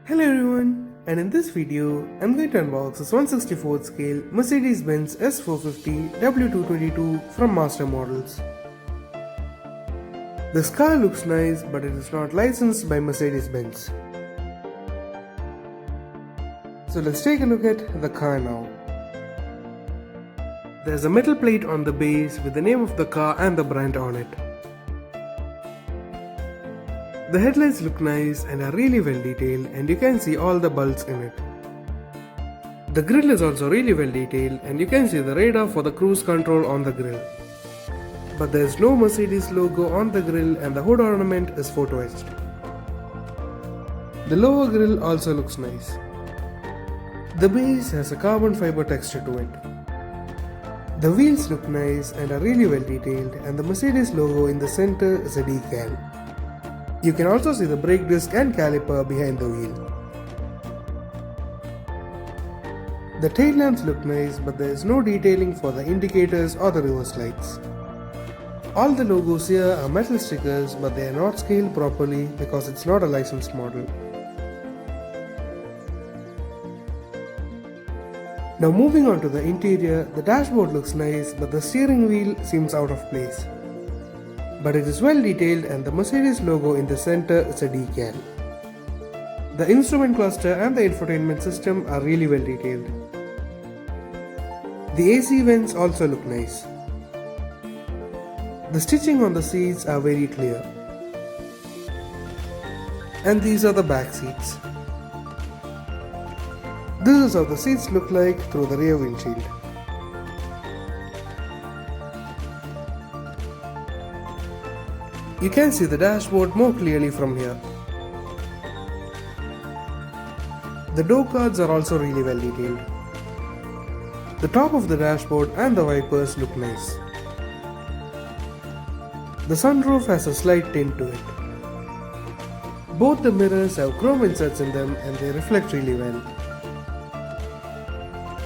Hello everyone, and in this video, I'm going to unbox this 1/64th scale Mercedes-Benz S450 W222 from Master Models. This car looks nice, but it is not licensed by Mercedes-Benz. So let's take a look at the car now. There's a metal plate on the base with the name of the car and the brand on it. The headlights look nice and are really well detailed, and you can see all the bulbs in it. The grille is also really well detailed, and you can see the radar for the cruise control on the grille. But there is no Mercedes logo on the grille, and the hood ornament is photo etched. The lower grille also looks nice. The base has a carbon fiber texture to it. The wheels look nice and are really well detailed, and the Mercedes logo in the center is a decal. You can also see the brake disc and caliper behind the wheel. The tail lamps look nice, but there is no detailing for the indicators or the reverse lights. All the logos here are metal stickers, but they are not scaled properly because it's not a licensed model. Now moving on to the interior, the dashboard looks nice, but the steering wheel seems out of place. But it is well detailed, and the Mercedes logo in the center is a decal. The instrument cluster and the infotainment system are really well detailed. The AC vents also look nice. The stitching on the seats are very clear. And these are the back seats. This is how the seats look like through the rear windshield. You can see the dashboard more clearly from here. The door cards are also really well detailed. The top of the dashboard and the wipers look nice. The sunroof has a slight tint to it. Both the mirrors have chrome inserts in them, and they reflect really well.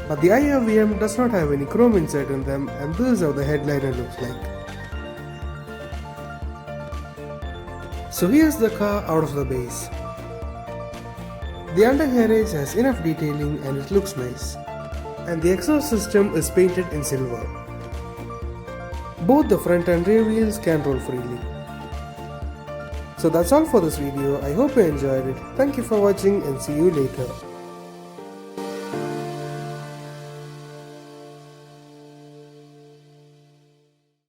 But the IRVM does not have any chrome insert in them, and this is how the headliner looks like. So here's the car out of the base. The undercarriage has enough detailing and it looks nice. And the exhaust system is painted in silver. Both the front and rear wheels can roll freely. So that's all for this video. I hope you enjoyed it. Thank you for watching and see you later.